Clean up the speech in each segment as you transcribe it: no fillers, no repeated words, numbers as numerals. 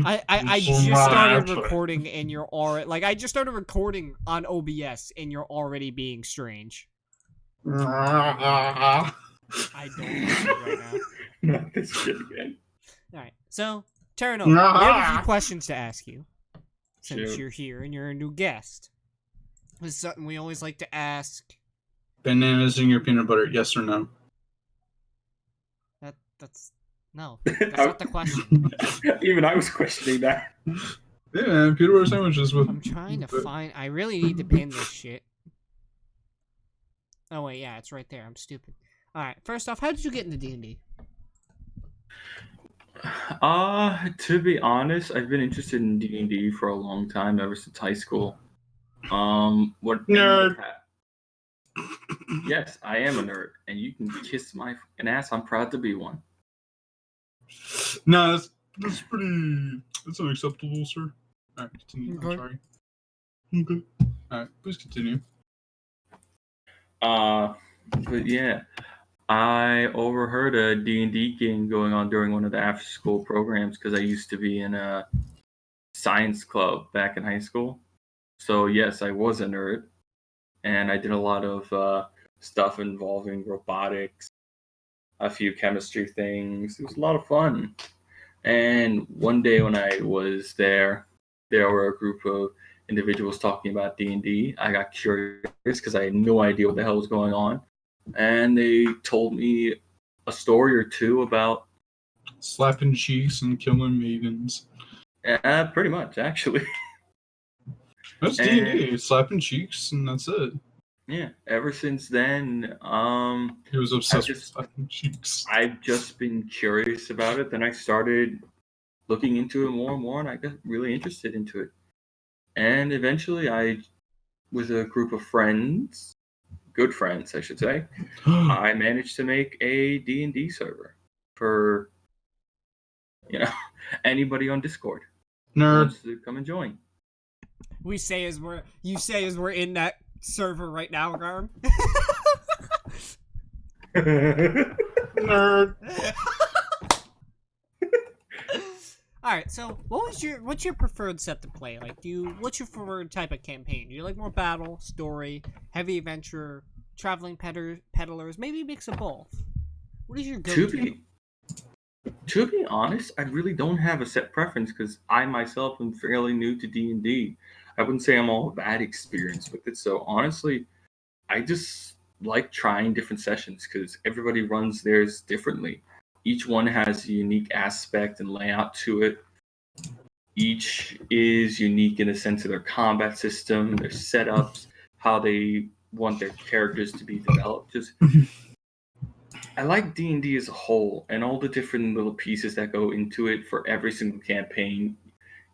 I just started recording and you're already like I just started recording on OBS and you're already being strange. I don't like it right now. Not this shit again. Alright, so Terrano, we have a few questions to ask you. Since you're here and you're a new guest. This is something we always like to ask. Bananas in your peanut butter, yes or no? That's not the question. Even I was questioning that. Yeah, man, peanut butter sandwiches with... I'm trying to find... I really need to pin this shit. Oh, wait, yeah, it's right there. I'm stupid. Alright, first off, how did you get into D&D? To be honest, I've been interested in D&D for a long time, ever since high school. Nerd. Yes, I am a nerd, and you can kiss my fucking ass. I'm proud to be one. No, that's pretty... That's unacceptable, sir. Alright, continue. Okay. I'm sorry. Okay. Alright, please continue. But yeah, I overheard a D&D game going on during one of the after-school programs because I used to be in a science club back in high school. So yes, I was a nerd, and I did a lot of stuff involving robotics, a few chemistry things. It was a lot of fun. And one day when I was there were a group of individuals talking about D&D. I got curious because I had no idea what the hell was going on. And they told me a story or two about... Slapping cheeks and killing maidens. Pretty much, actually. That's D&D. Slapping cheeks, and that's it. Yeah, ever since then, he was obsessed with slapping cheeks. I've just been curious about it. Then I started looking into it more and more, and I got really interested into it. And eventually, I, with a group of friends, good friends, I should say, I managed to make a D&D server for, anybody on Discord. Nerd. Wants to come and join. You say as we're in that server right now, Garm. Nerd. Alright, so what's your preferred set to play? Like, what's your preferred type of campaign? Do you like more battle, story, heavy adventure, traveling peddlers, maybe a mix of both? What is your go-to? To be honest, I really don't have a set preference because I myself am fairly new to D&D. I wouldn't say I'm all that experienced with it. So honestly, I just like trying different sessions because everybody runs theirs differently. Each one has a unique aspect and layout to it. Each is unique in the sense of their combat system, their setups, how they want their characters to be developed. Just I like D&D as a whole and all the different little pieces that go into it for every single campaign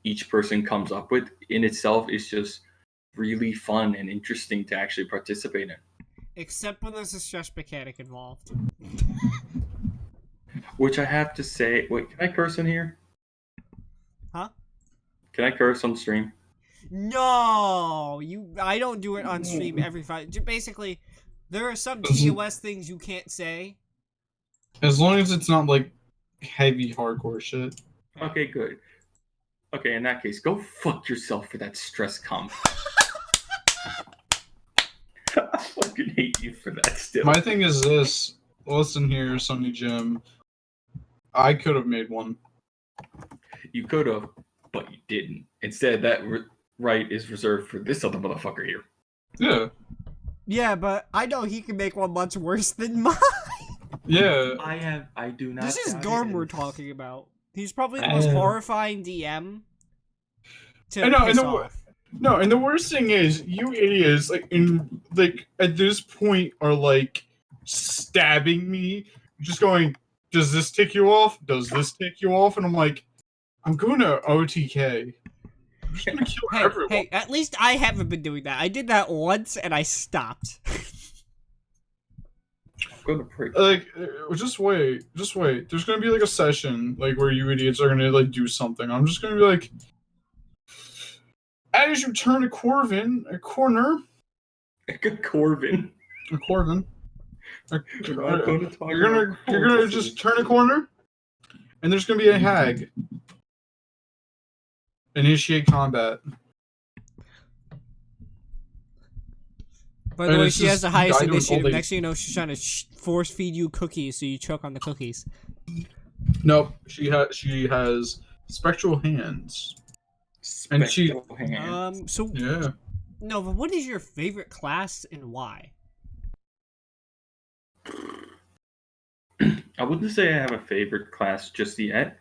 each person comes up with in itself is just really fun and interesting to actually participate in. Except when there's a stress mechanic involved. Which I have to say, wait, can I curse in here? Huh? Can I curse on stream? No! I don't do it on stream every Friday. Basically, there are some TOS things you can't say. As long as it's not, like, heavy hardcore shit. Okay, good. Okay, in that case, go fuck yourself for that stress comment. I fucking hate you for that still. My thing is this. Listen here, Sonny Jim. I could have made one. You could have, but you didn't. Instead, that right is reserved for this other motherfucker here. Yeah. Yeah, but I know he can make one much worse than mine. Yeah. I do not. This is Garm we're talking about. He's probably the most horrifying DM to piss off. No, and the worst thing is, you idiots, at this point, are, like, stabbing me, just going, does this tick you off? Does this tick you off? And I'm like, I'm going to OTK. I'm just going to kill everyone. Hey, at least I haven't been doing that. I did that once, and I stopped. Like, just wait. There's going to be, like, a session, like, where you idiots are going to, like, do something. I'm just going to be like, as you turn a corner, a Corvin. You're gonna just turn a corner, and there's gonna be a hag. Initiate combat. By the And way, it's she has just the highest guy doing all initiative. the- Next thing you know, she's trying to force feed you cookies so you choke on the cookies. Nope. She has spectral hands. And she- Spectral hand. So Yeah. Nova, what is your favorite class and why? I wouldn't say I have a favorite class just yet,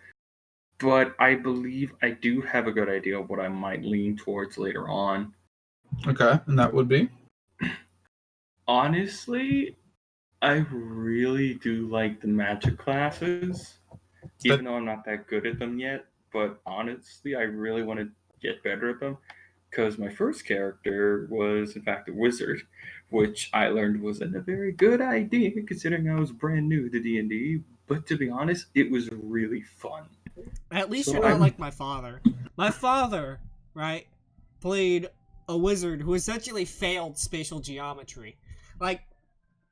but I believe I do have a good idea of what I might lean towards later on. Okay, and that would be? Honestly, I really do like the magic classes, even though I'm not that good at them yet. But honestly, I really want to get better at them because my first character was, in fact, a wizard, which I learned wasn't a very good idea considering I was brand new to D&D. But to be honest, it was really fun. At least So you're not I'm- like my father. My father, right, played a wizard who essentially failed spatial geometry. Like,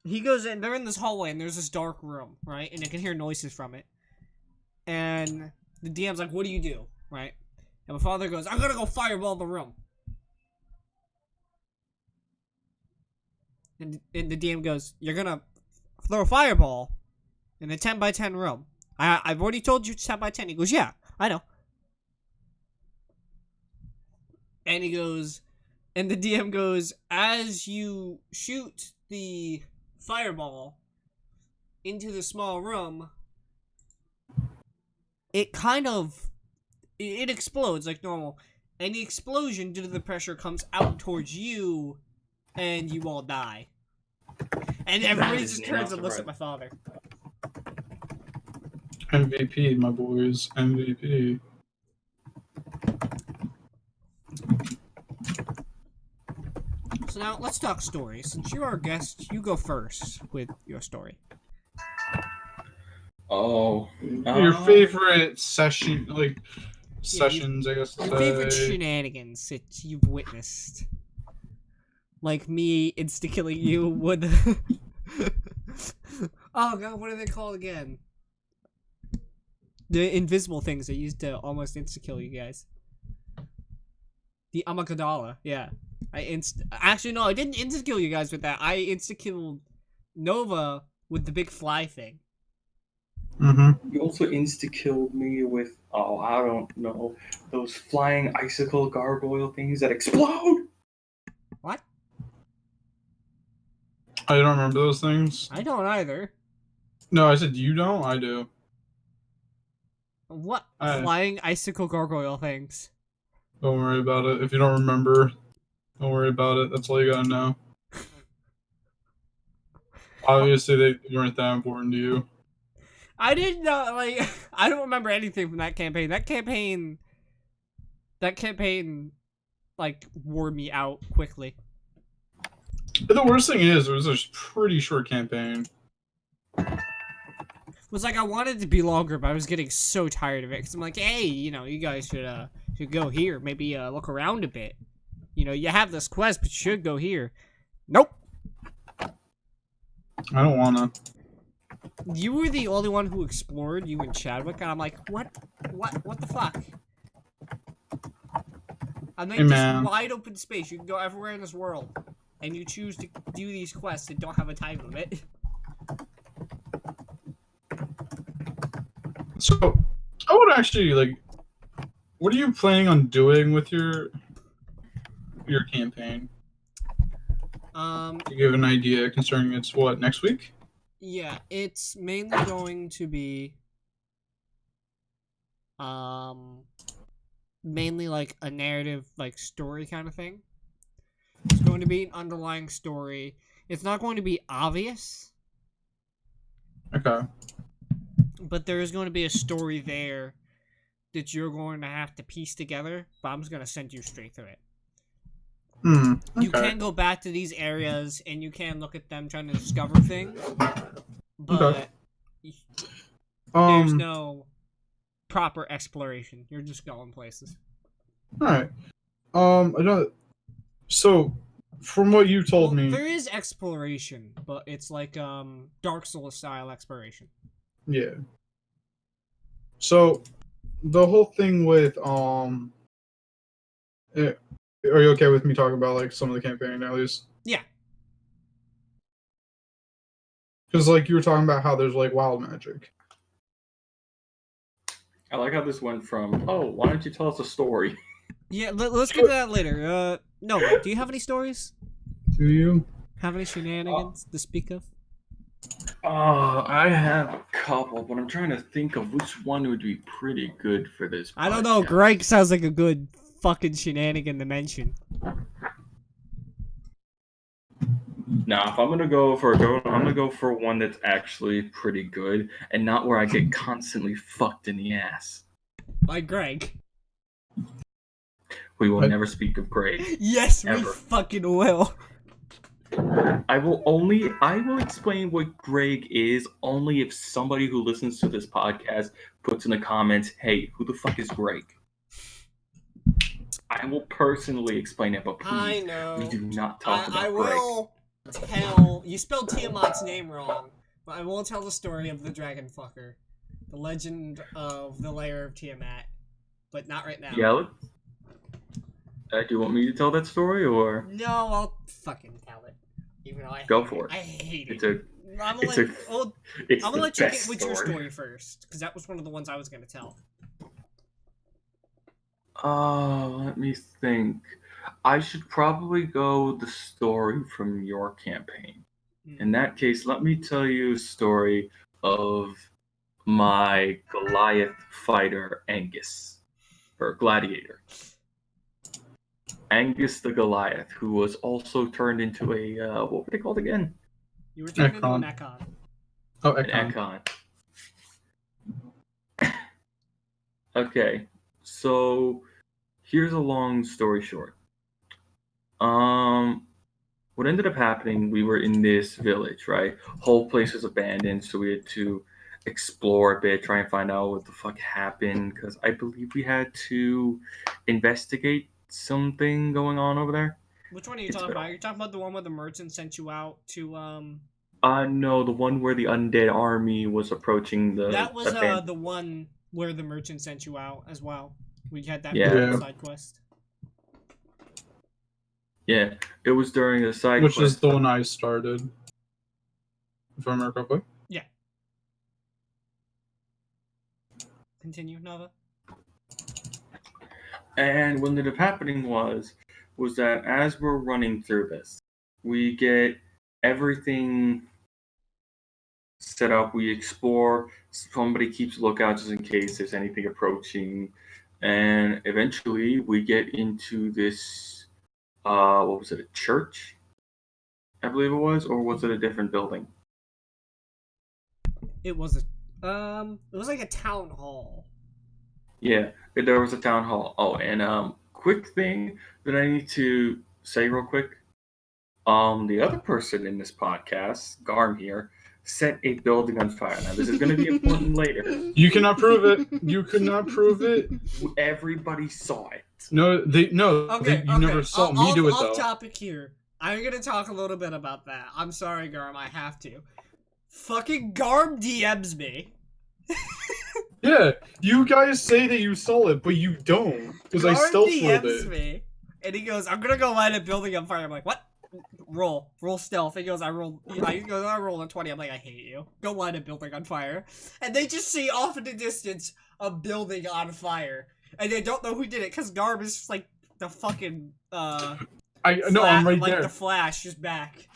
he goes in, they're in this hallway, and there's this dark room, right? And they can hear noises from it. And the DM's like, what do you do, right? And my father goes, I'm gonna go fireball the room. And the DM goes, you're gonna throw a fireball in a 10 by 10 room. I've already told you it's 10 by 10. He goes, yeah, I know. And he goes, and the DM goes, as you shoot the fireball into the small room, it it explodes like normal. And the explosion, due to the pressure, comes out towards you, and you all die. And everybody is just not turns and looks right. at my father. MVP, my boys. MVP. So now, let's talk stories. Since you're our guest, you go first with your story. Oh, Your favorite session, like, sessions, I guess. Your favorite shenanigans that you've witnessed. Like me insta-killing you with... oh god, what are they called again? The invisible things I used to almost insta-kill you guys. The Amagdala, yeah. Actually, no, I didn't insta-kill you guys with that. I insta-killed Nova with the big fly thing. Mm-hmm. you also insta-killed me with, oh, I don't know, those flying icicle gargoyle things that explode. What? I don't remember those things. I don't either. No, I said you don't? I do. What? I- Flying icicle gargoyle things. Don't worry about it. If you don't remember, don't worry about it. That's all you gotta know. Obviously, they weren't that important to you. I didn't know, like, I don't remember anything from that campaign. That campaign, like, wore me out quickly. But the worst thing is, it was a pretty short campaign. It was like, I wanted it to be longer, but I was getting so tired of it. Because I'm like, hey, you know, you guys should go here. Maybe, look around a bit. You know, you have this quest, but you should go here. Nope. I don't wanna. You were the only one who explored, you and Chadwick, and I'm like, what the fuck? I'm like, Hey, this man. wide open space, you can go everywhere in this world, and you choose to do these quests that don't have a time limit. So, I would actually, like, what are you planning on doing with your campaign? To give an idea concerning it's what, next week? Yeah, it's mainly going to be, mainly like a narrative, like, story kind of thing. It's going to be an underlying story. It's not going to be obvious, Okay. but there is going to be a story there that you're going to have to piece together, but I'm just going to send you straight through it. Okay. You can go back to these areas, and you can look at them trying to discover things, but Okay. there's no proper exploration. You're just going places. Alright. I don't. So, from what you told me, There is exploration, but it's like Dark Souls style exploration. yeah. So, the whole thing with Are you okay with me talking about like some of the campaign at least? Yeah. Because like you were talking about how there's like wild magic. I like how this went from, oh, why don't you tell us a story? Yeah, let's get to that later. Nova, do you have any stories? Do you? Have any shenanigans to speak of? I have a couple, but I'm trying to think of which one would be pretty good for this. I don't know. podcast. Greg sounds like a good fucking shenanigan to mention. Now, if I'm gonna go for I'm gonna go for one that's actually pretty good and not where I get constantly fucked in the ass. By Greg. We will What? never speak of Greg. Yes, we Ever. fucking will. I will explain what Greg is only if somebody who listens to this podcast puts in the comments, hey, who the fuck is Greg? I will personally explain it, but I please, know. we do not talk about I Greg. will tell. You spelled Tiamat's name wrong, but I will tell the story of the dragon fucker, the legend of the lair of Tiamat, but not right now. Yeah, do you want me to tell that story, or? No, I'll fucking tell it. Even though I Go hate for it. I hate It's it. I'm gonna it's let, a- well, It's I'm the gonna let you best get with your story first, because that was one of the ones I was gonna tell. Let me think. I should probably go the story from your campaign. In that case, let me tell you a story of my Goliath fighter, Angus, or Gladiator. Angus the Goliath, who was also turned into a, what were they called again? You were turned into an Ekon. Ekon. Oh, An Ekon. Ekon. Okay, so here's a long story short. What ended up happening, we were in this village, right? Whole place was abandoned, so we had to explore a bit, try and find out what the fuck happened, because I believe we had to investigate something going on over there. Which one are you It's talking been- about? You're talking about the one where the merchant sent you out to No, the one where the undead army was approaching the that was abandoned. the one where the merchant sent you out as well. We had that Yeah. side quest. Yeah, it was during a side Which quest. is the one I started. If I remember correctly. Yeah. Continue, Nova. And what ended up happening was that as we're running through this, we get everything set up. We explore. Somebody keeps a lookout just in case there's anything approaching, and eventually we get into this. What was it? A church? I believe it was, or was it a different building? It was it was like a town hall. Yeah, there was a town hall. Oh, and quick thing that I need to say real quick. The other person in this podcast, Garm here, set a building on fire. Now, this is going to be important later. You cannot prove it. You could not prove it. Everybody saw it. No, you never saw me do it off though. topic here. I'm gonna talk a little bit about that. I'm sorry, Garm, I have to. Fucking Garm DMs me. Yeah, you guys say that you saw it, but you don't, because I Garm stealth DMs rolled it. me, and he goes, "I'm gonna go light a building on fire." I'm like, "What? Roll stealth." He goes, "I rolled a 20." I'm like, "I hate you. Go light a building on fire." And they just see off in the distance a building on fire, and they don't know who did it because Garm is just like the fucking I'm right like there. the Flash is back.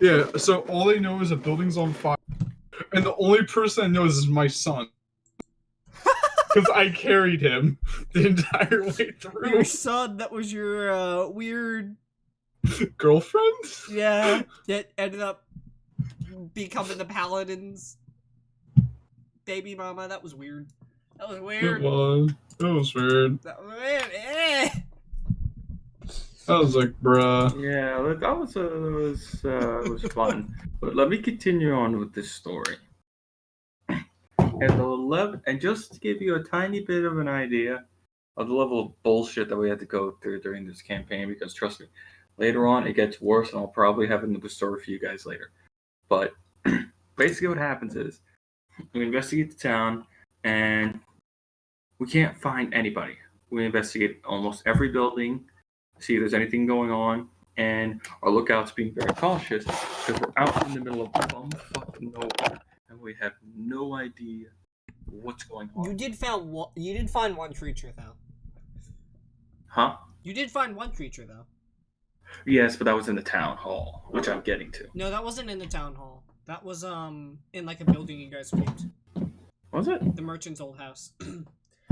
Yeah, so all they know is a building's on fire, and the only person that knows is my son. Because I carried him the entire way through. Your son, that was your weird, Girlfriend? yeah, that ended up becoming the Paladin's baby mama. That was weird. That was It weird. was. It was weird. That was weird. Eh. I was like, bruh. Yeah, that was fun. But let me continue on with this story. And just to give you a tiny bit of an idea of the level of bullshit that we had to go through during this campaign, because trust me, later on it gets worse, and I'll probably have another story for you guys later. But basically, what happens is we investigate the town, and we can't find anybody. We investigate almost every building. see if there's anything going on, and our lookout's being very cautious because we're out in the middle of bumfuck nowhere and we have no idea what's going on. You did find one creature though. Huh? You did find one creature though. Yes, but that was in the town hall, which I'm getting to. No, that wasn't in the town hall. That was in like a building you guys scraped. Was it? The merchant's old house.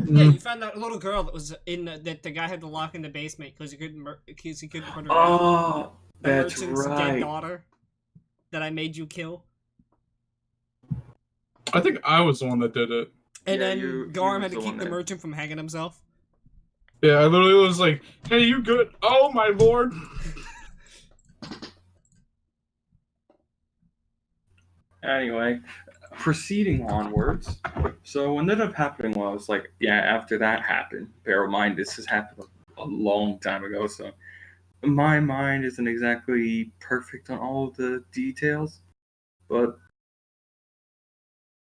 Yeah, you found that little girl that was in that the guy had to lock in the basement because he couldn't put her out. Oh, The that's merchant's dead right. daughter that I made you kill. I think I was the one that did it. And Yeah, then you Garm was had to the keep one the that- merchant from hanging himself. Yeah, I literally was like, "Hey, you good? Oh my lord!" Anyway, proceeding onwards. So what ended up happening was like, yeah, after that happened, bear in mind this has happened a long time ago, so my mind isn't exactly perfect on all of the details, but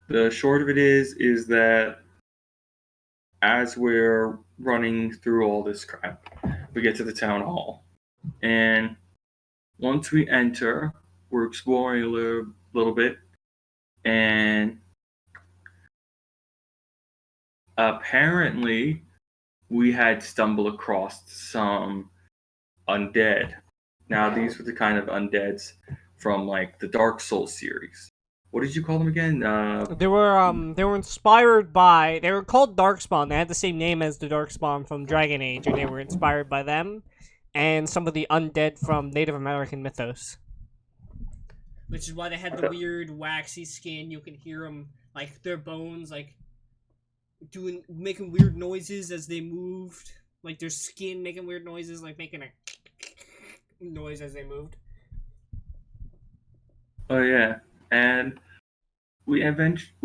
the short of it is that as we're running through all this crap, we get to the town hall, and once we enter, we're exploring a little bit, and apparently we had stumbled across some undead. Now these were the kind of undeads from like the Dark Souls series. What did you call them again? They were inspired by. They were called Darkspawn. They had the same name as the Darkspawn from Dragon Age, and they were inspired by them and some of the undead from Native American mythos. Which is why they had the weird waxy skin. You can hear them like their bones like making weird noises as they moved. Like their skin making weird noises, like making a noise as they moved. Oh yeah, and we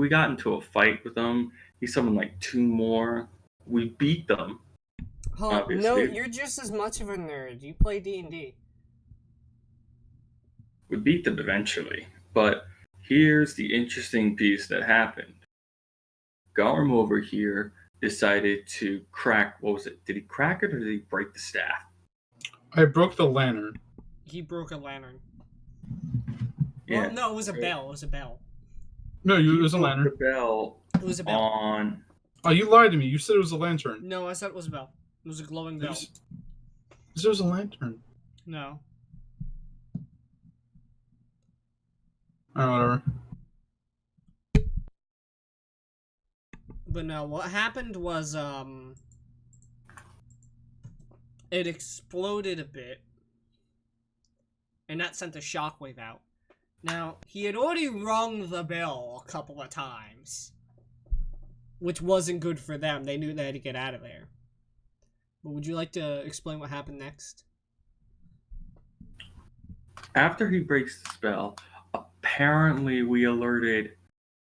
got into a fight with them. He summoned like 2 more. We beat them. No, Obviously. you're just as much of a nerd. You play D&D. We beat them eventually. But here's the interesting piece that happened. Garm over here decided to crack. What was it? Did he crack it or did he break the staff? I broke the lantern. He broke a lantern. Yeah. Well, no, it was a bell. It was a bell. No, it He was a broke lantern. the bell It was a bell. on. Oh, you lied to me. You said it was a lantern. No, I said it was a bell. It was a glowing bell. You said it was a lantern. No. Alright, whatever. But no, what happened was, it exploded a bit, and that sent a shockwave out. Now, he had already rung the bell a couple of times, which wasn't good for them. They knew they had to get out of there. But would you like to explain what happened next? After he breaks the spell, apparently we alerted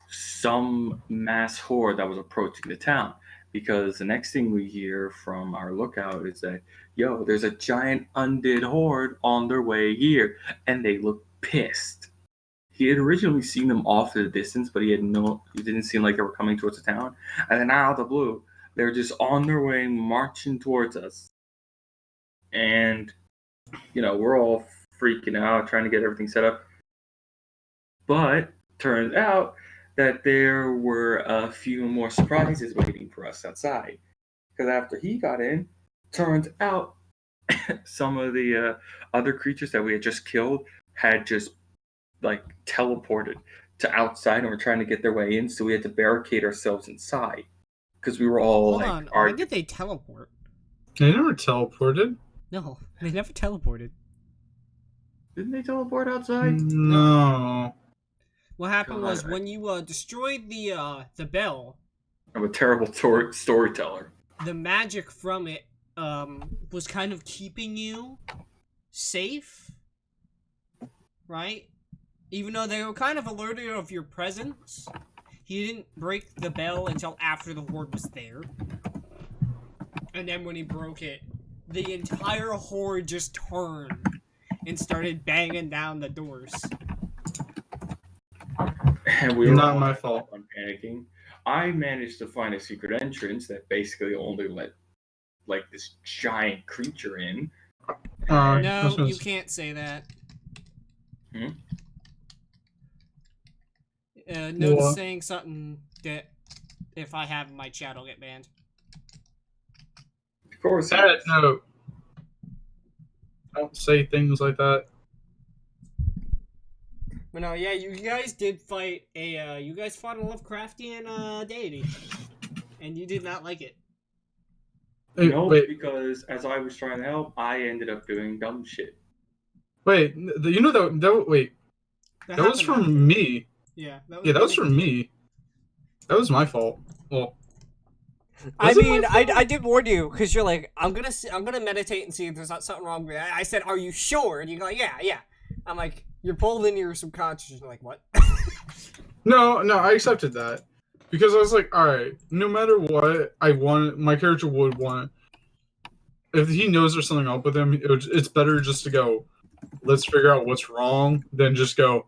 some mass horde that was approaching the town. Because the next thing we hear from our lookout is that, yo, there's a giant undead horde on their way here, and they look pissed. He had originally seen them off in the distance, but he didn't seem like they were coming towards the town. And then out of the blue, they're just on their way, marching towards us. And, we're all freaking out, trying to get everything set up. But turns out that there were a few more surprises waiting for us outside. Because after he got in, turns out some of the other creatures that we had just killed had just teleported to outside and were trying to get their way in, so we had to barricade ourselves inside because we were all Hold on. Why did they teleport? They never teleported. No, they never teleported. Didn't they teleport outside? No. What happened God, was when you destroyed the bell, I'm a terrible storyteller. the magic from it was kind of keeping you safe, right? Even though they were kind of alerted of your presence, he didn't break the bell until after the horde was there. And then when he broke it, the entire horde just turned and started banging down the doors. And we were Not all my fault. panicking. I managed to find a secret entrance that basically only let this giant creature in. No, you can't say that. Note's What? saying something that if I have in my chat, I'll get banned. Of course. No. Don't say things like that. But no, yeah, you guys did fight a, you guys fought a Lovecraftian, deity. And you did not like it. No, Wait, because as I was trying to help, I ended up doing dumb shit. wait. You know that wait. That was happened after. from me. Yeah, That was from me. That was my fault. Well, I was it mean, my fault? I did warn you because you're like, I'm gonna meditate and see if there's not something wrong with it. I said, are you sure? And you go, yeah. I'm like, you're pulled into your subconscious. You're like, what? No, I accepted that because I was like, all right, no matter what, my character would want. If he knows there's something up with him, it's better just to go. Let's figure out what's wrong than just go.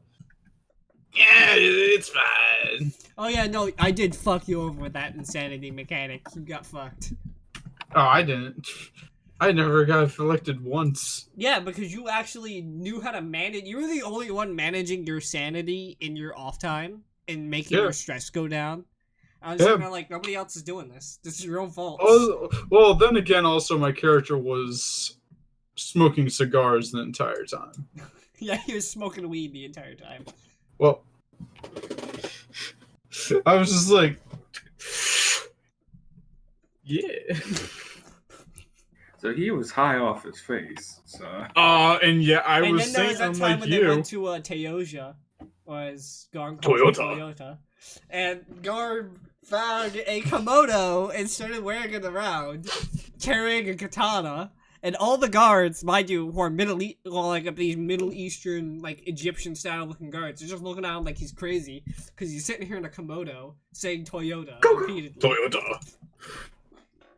Yeah, it's fine. Oh yeah, no, I did fuck you over with that insanity mechanic. You got fucked. Oh, I didn't. I never got afflicted once. Yeah, because you actually knew how to manage. You were the only one managing your sanity in your off time and making your stress go down. I was sitting there like, nobody else is doing this. This is your own fault. Oh, well, then again, also my character was smoking cigars the entire time. Yeah, he was smoking weed the entire time. Well, I was just like, yeah. So he was high off his face. So. And yeah, I and was then there was saying, that I'm time like when you. they went to Toyota, was Garm Toyota, and Garm found a Komodo and started wearing it around, carrying a katana. And all the guards, mind you, who are these Middle Eastern, like Egyptian style looking guards, they're just looking at him like he's crazy because he's sitting here in a Komodo saying Toyota repeatedly. Toyota.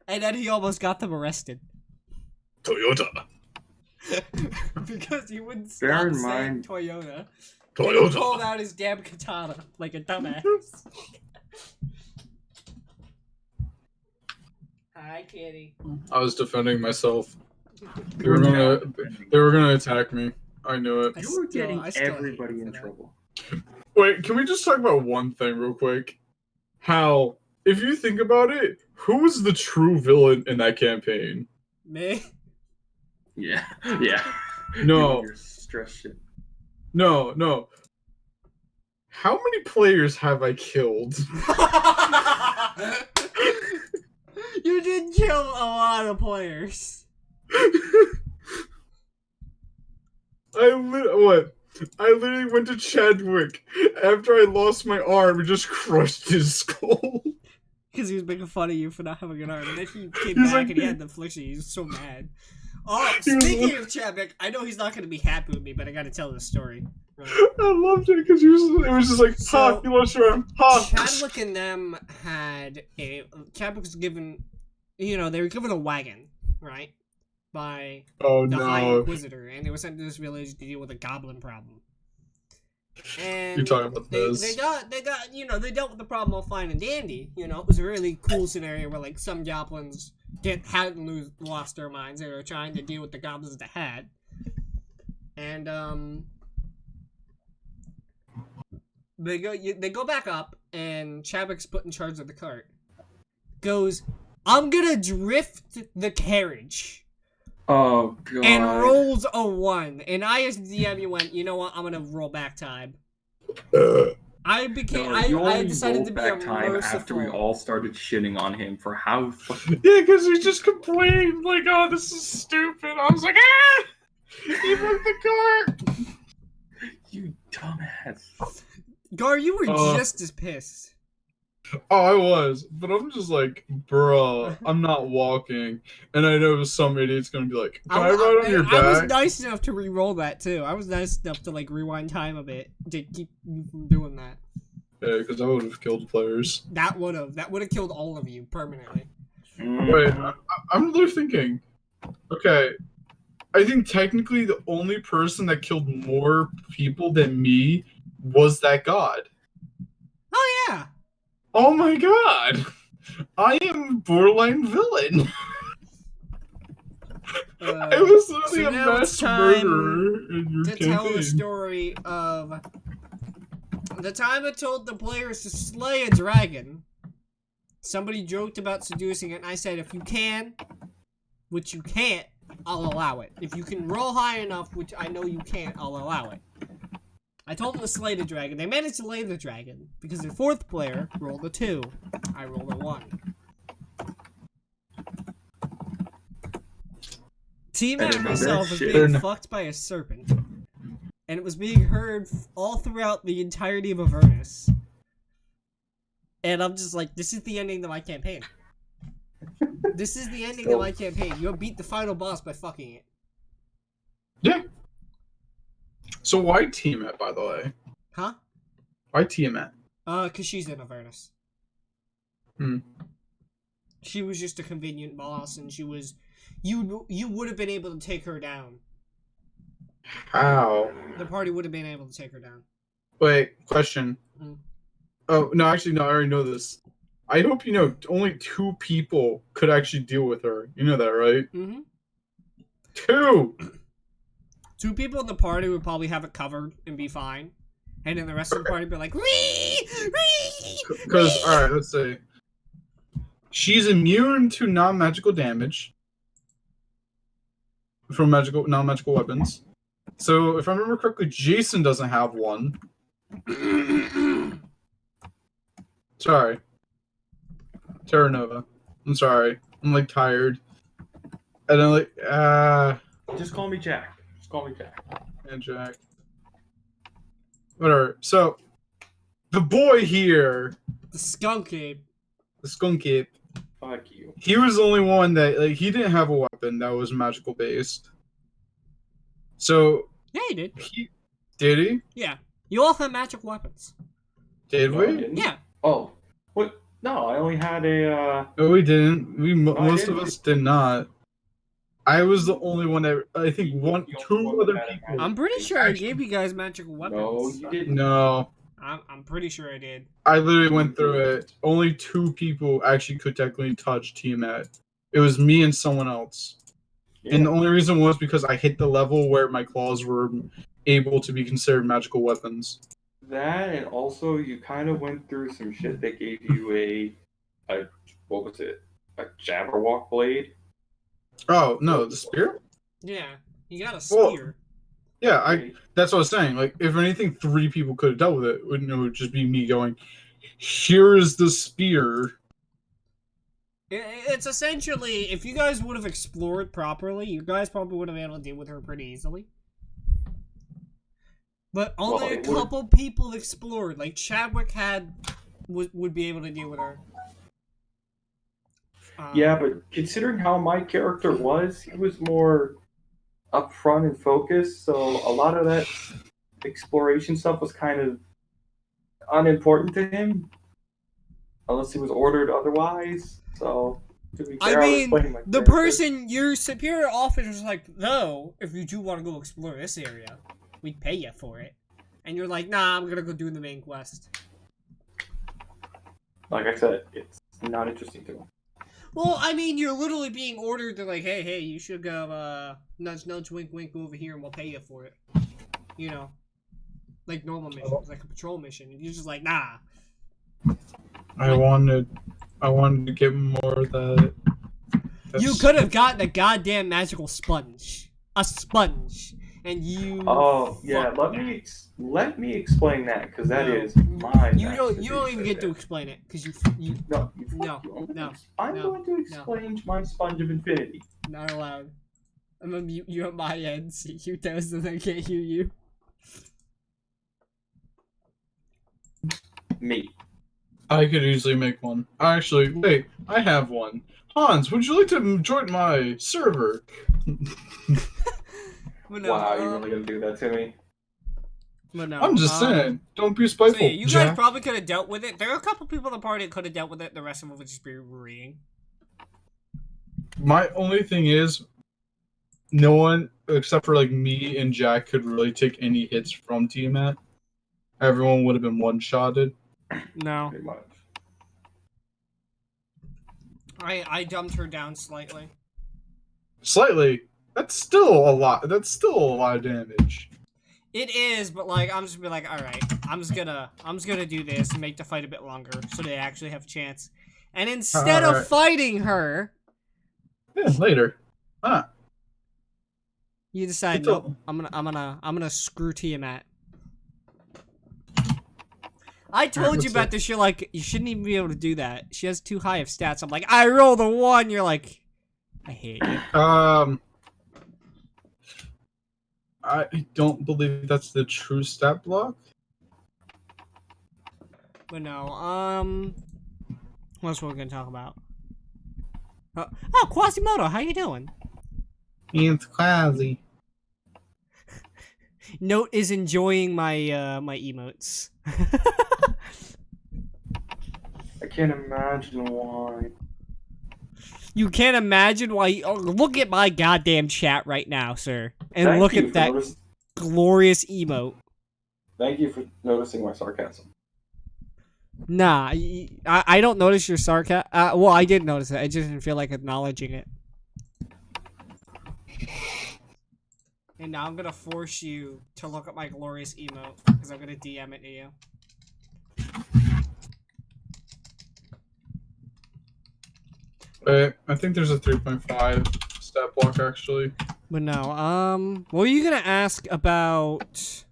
And then he almost got them arrested Toyota. because he wouldn't Bear stop in saying mind- Toyota. And he pulled Toyota. out his damn katana like a dumbass. Hi, kitty. I was defending myself. They were gonna attack me. I knew it. You were getting I still hate everybody you in for that. trouble. Wait, can we just talk about one thing real quick? How, if you think about it, who was the true villain in that campaign? Me? Yeah. No. Your stress shit. No. How many players have I killed? You did kill a lot of players. I literally went to Chadwick after I lost my arm and just crushed his skull. Because he was making fun of you for not having an arm. And then he came He's back like- and he had the affliction. He was so mad. Oh, He was speaking like- of Chadwick, I know he's not going to be happy with me, but I got to tell this story. I loved it because it was just like, So, you lost your arm. Ha! Chadwick and them had Chadwick was given, they were given a wagon, right? By Oh the High no. Inquisitor, and they were sent to this village to deal with a goblin problem. And You're talking about this. they got, they dealt with the problem all fine and dandy. It was a really cool scenario where, like, some goblins hadn't lost their minds. They were trying to deal with the goblins that had. And, they go back up, and Chadwick's put in charge of the cart. Goes, I'm gonna drift the carriage. Oh god. And rolls a 1. And I, as the DM, went, you know what? I'm gonna roll back time. I decided to be a time after we merciful. all started shitting on him for how fucking Yeah, because he just complained, like, oh, this is stupid. I was like, ah! He broke the cart! you dumbass. Gar, you were just as pissed. Oh, I was, but I'm just like, bruh, I'm not walking. And I know some idiot's gonna be like, can I ride on your back? I was nice enough to re-roll that too. I was nice enough to like rewind time a bit to keep you from doing that. Yeah, because I would have killed players. That would have killed all of you permanently. Wait, I'm literally thinking, okay, I think technically the only person that killed more people than me was that god. Oh yeah. Oh my god! I am borderline villain. I was literally so a now mass it's time murderer in your to tell the campaign. story of the time I told the players to slay a dragon. Somebody joked about seducing it, and I said, if you can, which you can't, I'll allow it. If you can roll high enough, which I know you can't, I'll allow it. I told them to slay the dragon. They managed to slay the dragon, because their fourth player rolled a 2. I rolled a 1. Tiamat know herself that was shit. being fucked by a serpent. And it was being heard all throughout the entirety of Avernus. And I'm just like, this is the ending of my campaign. This is the ending of my campaign. You'll beat the final boss by fucking it. Yeah. So why Tiamat, by the way? Huh? Why Tiamat? Cause she's in Avernus. Hmm. She was just a convenient boss, and she was... You would have been able to take her down. How? The party would have been able to take her down. Wait, question. Hmm. Oh, no, actually, no, I already know this. I hope you know only 2 people could actually deal with her. You know that, right? Mm-hmm. 2! 2 people in the party would probably have it covered and be fine. And then the rest of the party would be like, Ree! Because, alright, let's see. She's immune to non-magical damage from non-magical weapons. So, if I remember correctly, Jason doesn't have one. Sorry. Terra Nova. I'm sorry. I'm, like, tired. And I'm like, Just call me Jack. Just call me Jack. and Jack. Whatever. So, the boy here, The skunk ape. the skunk ape, Fuck you. he was the only one that, like, he didn't have a weapon that was magical based. So, Yeah, he did. did he? Yeah. You all have magic weapons. Did No, I we? didn't. Yeah. Oh. What? No, I only had a, No, we didn't. I Most of didn't. us did not. I was the only one that, I think, You were the two only one other that had a people. magic- I'm pretty sure I gave you guys magical weapons. No, you didn't. No, I'm pretty sure I did. I literally went through it. Only 2 people actually could technically touch Tiamat. It was me and someone else. Yeah. And the only reason was because I hit the level where my claws were able to be considered magical weapons. That, and also you kind of went through some shit that gave you a what was it? A Jabberwock blade? Oh, no, the spear? Yeah. You got a Well, spear. Yeah, that's what I was saying. Like, if anything, 3 people could have dealt with it. It would just be me going, here is the spear. It's essentially, if you guys would have explored properly, you guys probably would have been able to deal with her pretty easily. But only Well, a it would've- couple people explored. Like Chadwick would be able to deal with her. Yeah, but considering how my character was, he was more upfront and focused, so a lot of that exploration stuff was kind of unimportant to him, unless he was ordered otherwise. So, to be fair, I was mean, playing my the character. person, your superior officer was like, no, if you do want to go explore this area, we'd pay you for it. And you're like, nah, I'm gonna go do the main quest. Like I said, it's not interesting to him. Well, I mean, you're literally being ordered to like, hey, you should go, nudge, nudge, wink, wink, go over here and we'll pay you for it. You know, like normal missions, like a patrol mission. And you're just like, nah. I wanted to get more of that. You could have gotten a goddamn magical sponge. A sponge. And you... Oh yeah, fucked let me explain that, because that No. is my. You don't even get to explain it, because you... No, No, no, I'm no, going to explain my sponge of infinity. Not allowed. I'm gonna mute you at my end so you toast and I can't hear you. Me. I could easily make one. Actually, wait, I have one. Hans, would you like to join my server? But no, Wow, you're really gonna do that to me? but no, I'm just saying, don't be spiteful. So yeah, you guys Jack. probably could have dealt with it. There are a couple people in the party that could have dealt with it. The rest of them would just be reading. My only thing is, no one except for like me and Jack could really take any hits from Tiamat. Everyone would have been one-shotted. No. Pretty much. I dumbed her down slightly. Slightly. That's still a lot. That's still a lot of damage. It is, but like I'm just gonna be like, all right, I'm just gonna do this and make the fight a bit longer so they actually have a chance. And instead of Alright. fighting her, Yeah, later. Huh. you decide, It's a- nope, I'm gonna screw Tiamat. I told you what's about it? this. You're like, you shouldn't even be able to do that. She has too high of stats. I'm like, I rolled a 1. You're like, I hate you. I don't believe that's the true stat block. But no, what else were we gonna talk about? Oh, Quasimodo, how you doing? It's quasi. Note is enjoying my my emotes. I can't imagine why. You can't imagine why. Oh, look at my goddamn chat right now, sir, and Thank look you at for that notice- glorious emote. Thank you for noticing my sarcasm. Nah, I don't notice your sarcasm. Well, I did notice it. I just didn't feel like acknowledging it. And now I'm gonna force you to look at my glorious emote because I'm gonna DM it to you. Wait, I think there's a 3.5 stat block actually. But no, what were you gonna ask about?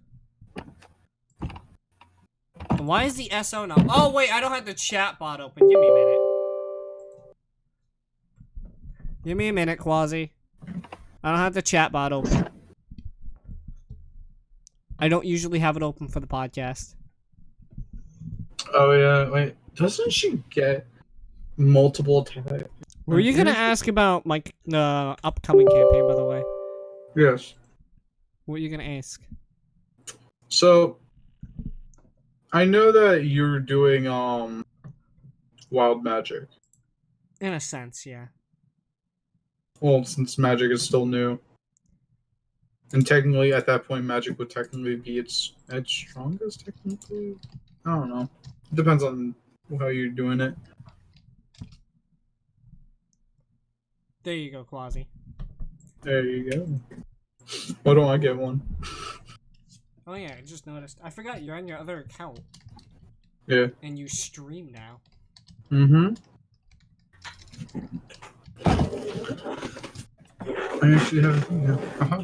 Why is the SO now? Oh wait, I don't have the chat bot open. Give me a minute. Give me a minute, Quasi. I don't have the chat bot open. I don't usually have it open for the podcast. Oh yeah, wait. Doesn't she get multiple attacks? Were you gonna ask about my upcoming campaign, by the way? Yes. What were you gonna ask? So I know that you're doing wild magic. In a sense, yeah. Well, since magic is still new. And technically at that point magic would technically be its strongest technically. I don't know. It depends on how you're doing it. There you go, Quasi. There you go. Why don't I get one? Oh yeah, I just noticed. I forgot you're on your other account. Yeah. And you stream now. Mm-hmm. I actually have a thing now. Uh-huh.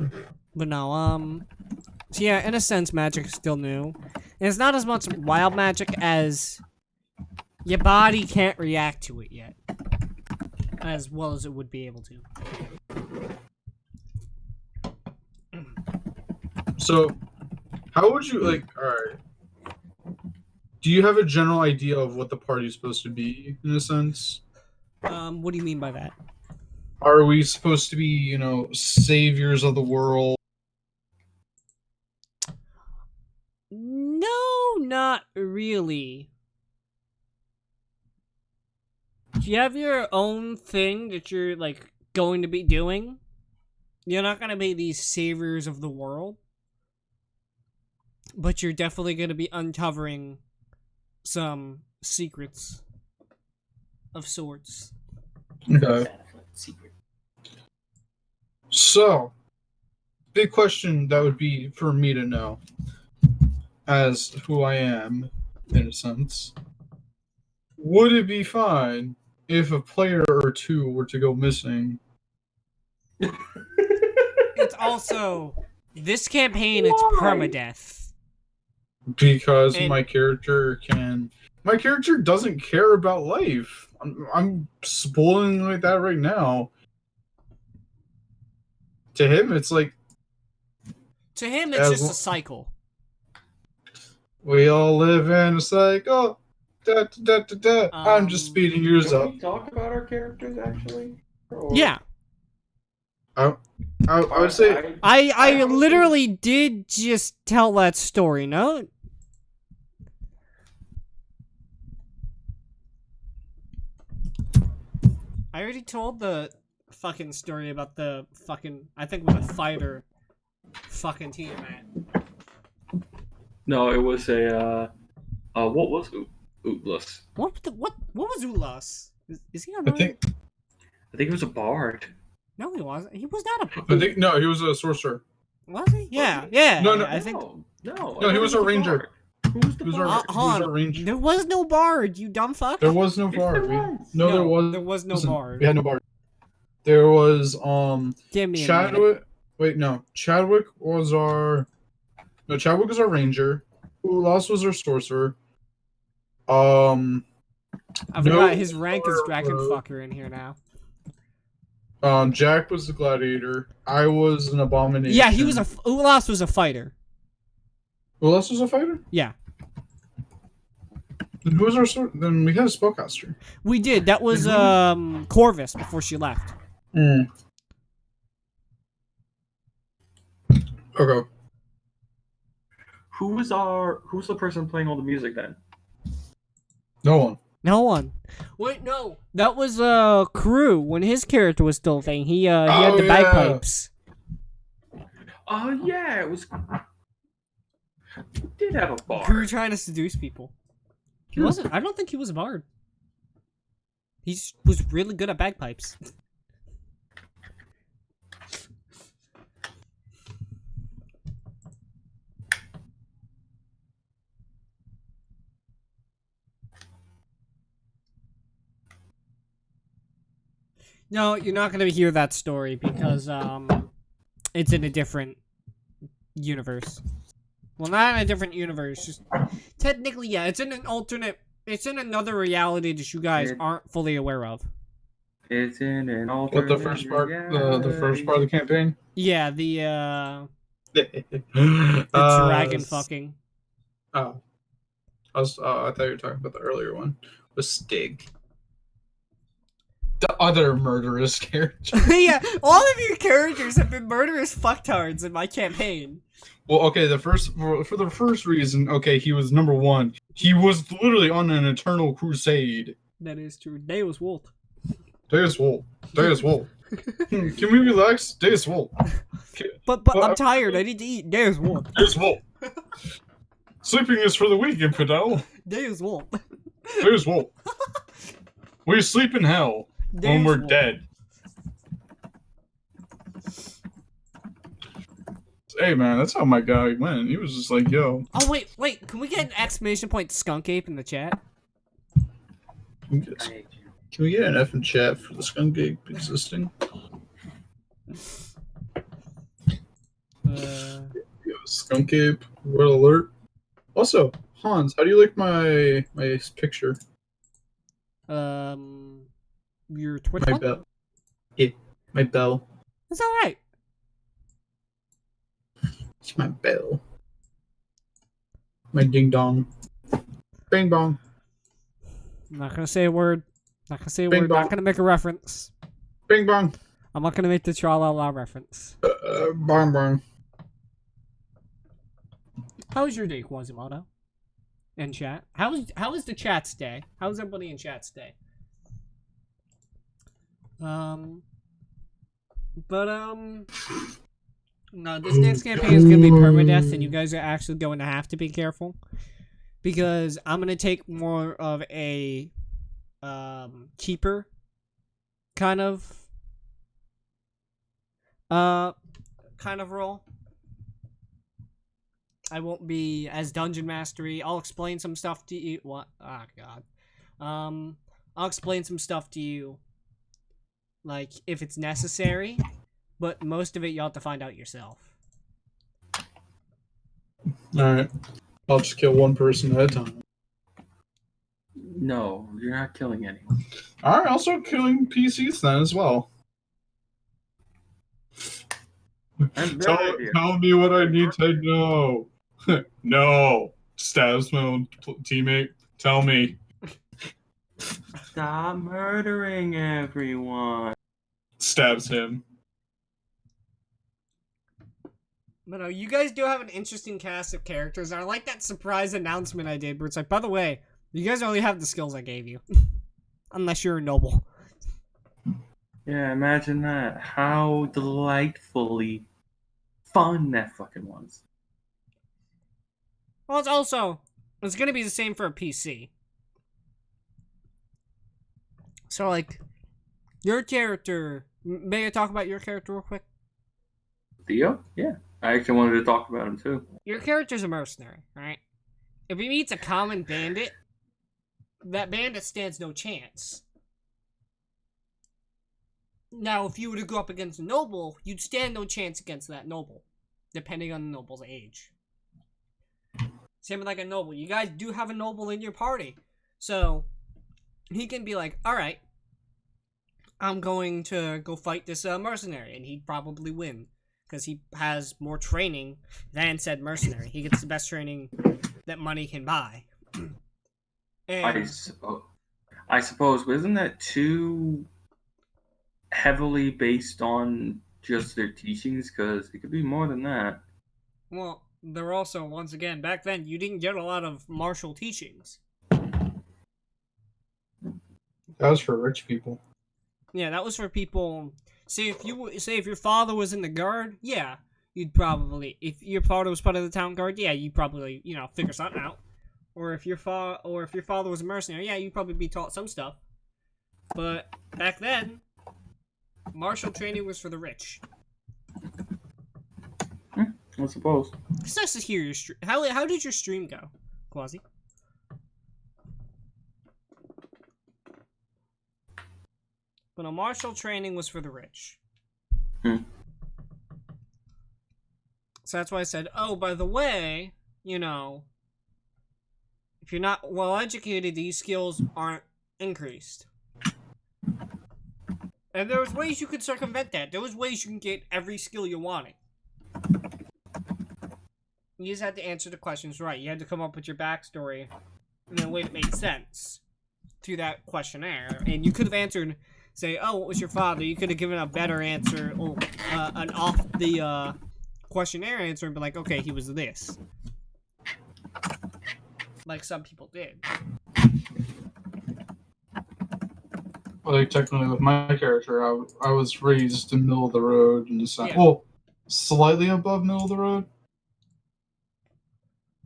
But no, so yeah, in a sense, magic is still new. And it's not as much wild magic as your body can't react to it yet. As well as it would be able to. So, how would you like? All right. Do you have a general idea of what the party's supposed to be in a sense? What do you mean by that? Are we supposed to be, saviors of the world? No, not really. Do you have your own thing that you're, like, going to be doing? You're not going to be these saviors of the world. But you're definitely going to be uncovering some secrets of sorts. Okay. So, big question that would be for me to know, as who I am, in a sense. Would it be fine if a player or two were to go missing? It's also, this campaign, it's permadeath. Because And- my character doesn't care about life. I'm spoiling like that right now. To him, it's like To him, it's As just lo- a cycle. we all live in a cycle. Da, da, da, da. I'm just speeding yours Can up. we talk about our characters actually? Or- Yeah. I would say I literally did just tell that story, no? I already told the fucking story about the fucking, I think it was a fighter fucking Tiamat. No, it was what was Ootless? What was Ulas? Is he on I think I think it was a bard. No, he wasn't. He was not a. I think no, he was a sorcerer. Was he? Yeah, yeah. No, no, I think. No, he was a ranger. Who was the He was bard? a Hold on. ranger. There was no bard. You dumb fuck. There was no Yes, bard. there was. No, there was. There was no wasn't. bard. We had no bard. There was Give me a minute. Chadwick. Wait, no. Chadwick was our. No, Chadwick was our ranger. Ulas was our sorcerer. I forgot no his rank is bard, dragon fucker in here now. Jack was the gladiator. I was an abomination. Yeah, he was a. Ulas was a fighter. Ulas was a fighter. Yeah. Then who was our Then we had a spellcaster. We did. That was Corvus before she left. Okay. Who's the person playing all the music then? No one. No one. Wait, no. That was Crew when his character was still a thing. He had the bagpipes. Oh yeah, it was. He did have a bard. Crew trying to seduce people. He wasn't. I don't think he was a bard. He was really good at bagpipes. No, you're not gonna hear that story because it's in a different universe. Well, not in a different universe. Just technically, yeah, it's in an alternate. It's in another reality that you guys aren't fully aware of. It's in an alternate. What the first part? The first part of the campaign. Yeah, the the dragon fucking. Oh, I thought you were talking about the earlier one. Was Stig. The other murderous character. Yeah, all of your characters have been murderous fucktards in my campaign. Well, okay, for the first reason, okay, he was number one. He was literally on an eternal crusade. That is true. Deus Volt. Deus Volt. Deus Volt. Can we relax? Deus Volt. But I'm tired. I need to eat. Deus Volt. Deus Volt. Sleeping is for the weak, infidel. Deus Volt. Deus Volt. We sleep in hell when we're dead. Hey man, that's how my guy went. He was just like, yo. Oh wait, can we get an exclamation point skunk ape in the chat? Can we get an F in chat for the skunk ape existing? Yo, skunk ape, red alert. Also, Hans, how do you like my picture? Your Twitch My one? bell. Yeah, my bell. It's alright. It's my bell. My ding dong. Bing bong. I'm not gonna say a word. Not gonna say a Bing word. bong. Not gonna make a reference. Bing bong. I'm not gonna make the tra-la-la reference. Bong bong. How was your day, Quasimodo? In chat? How was the chat's day? How's everybody in chat's day? No, this next campaign is gonna be permadeath, and you guys are actually going to have to be careful. Because I'm gonna take more of a keeper kind of role. I won't be as dungeon mastery. I'll explain some stuff to you. What? Oh god. I'll explain some stuff to you, like if it's necessary, but most of it you'll have to find out yourself. Alright. I'll just kill one person at a time. No, you're not killing anyone. Alright, also killing PCs then as well. Tell me what I need to know. No. Stabs my own teammate. Tell me. Stop murdering everyone. Stabs him. But no, you guys do have an interesting cast of characters. I like that surprise announcement I did where it's like, by the way, you guys only have the skills I gave you. Unless you're a noble. Yeah, imagine that. How delightfully fun that fucking was. Well, it's gonna be the same for a PC. So, like, your character May I talk about your character real quick? Theo? Yeah. I actually wanted to talk about him too. Your character's a mercenary, right? If he meets a common bandit, that bandit stands no chance. Now, if you were to go up against a noble, you'd stand no chance against that noble, depending on the noble's age. Same with like a noble. You guys do have a noble in your party. So, he can be like, alright, I'm going to go fight this mercenary, and he'd probably win. Because he has more training than said mercenary. He gets the best training that money can buy. And I suppose, but isn't that too heavily based on just their teachings? Because it could be more than that. well, they're also, once again, back then, you didn't get a lot of martial teachings. That was for rich people. Yeah, that was for people. Say if your father was in the guard, yeah, you'd probably, if your father was part of the town guard, yeah, you'd probably, figure something out. Or if your father was a mercenary, yeah, you'd probably be taught some stuff. But back then, martial training was for the rich. I suppose. It's nice to hear your stream. How did your stream go, Quasi? But martial training was for the rich. So that's why I said, oh, by the way, if you're not well educated, these skills aren't increased. And there was ways you could circumvent that. There was ways you can get every skill you wanted. You just had to answer the questions right. You had to come up with your backstory in a way that made sense through that questionnaire. And you could have answered, say, oh, what was your father? You could have given a better answer, or an off the questionnaire answer, and be like, okay, he was this. Like some people did. Like, technically, with my character, I was raised in the middle of the road in the sense. Yeah. Well, slightly above middle of the road.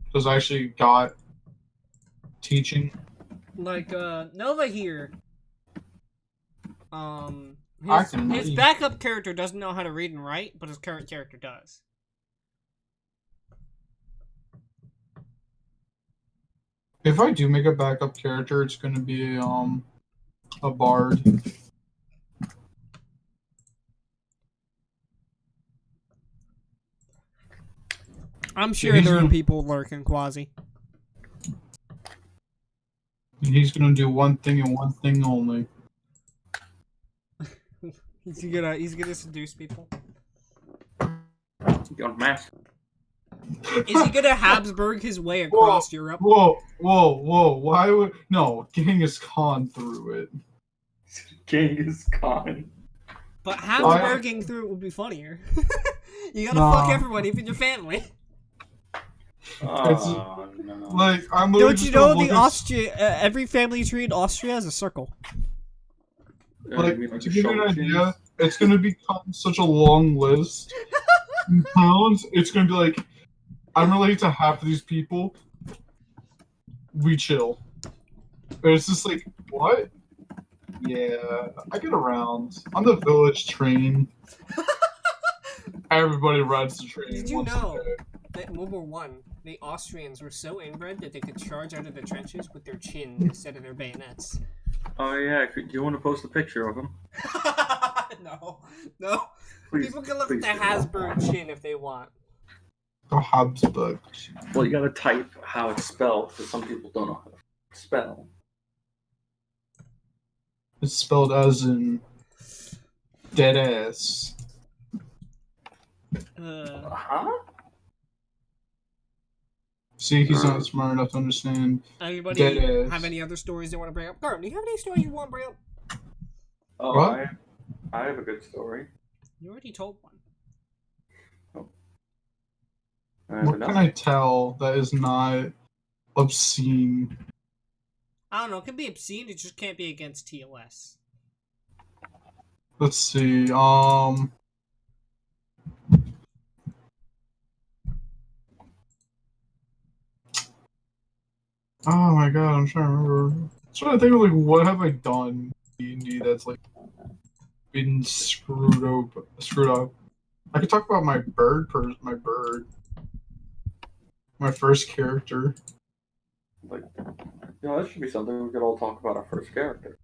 Because I actually got teaching. Like, Nova here, his backup character doesn't know how to read and write, but his current character does. If I do make a backup character, it's going to be a bard. I'm sure there are people lurking, Quasi. And he's going to do one thing and one thing only. He's gonna seduce people. Got master. Is he gonna Habsburg his way across Europe? Whoa! Why would no Genghis Khan through it? Genghis Khan. But Habsburging through it would be funnier. You gotta fuck everyone, even your family. Oh, no. Like, I'm Don't you know the Austria? Every family tree in Austria has a circle. Like, to give you an idea, it's gonna become such a long list. In towns, it's gonna be like, I'm related to half of these people. We chill. But it's just like, what? Yeah, I get around. On the village train. Everybody rides the train. Did you know that in World War I, the Austrians were so inbred that they could charge out of the trenches with their chins instead of their bayonets? Oh yeah, do you want to post a picture of him? No. Please, People can look at the Habsburg chin if they want. The Habsburg. Well, you gotta type how it's spelled, because some people don't know how to spell. It's spelled as in dead ass. Huh? See, he's not smart enough to understand. Anybody dead ass. have any other stories they want to bring up? Carl, do you have any stories you want to bring up? Oh, What? I have a good story. You already told one. What can I tell that is not obscene? I don't know. It can be obscene. It just can't be against TOS. Let's see. Oh my god, I'm trying to remember. I'm trying to think of like what have I done in D&D that's like been screwed up. I could talk about my my first character. Like, that should be something we could all talk about our first character.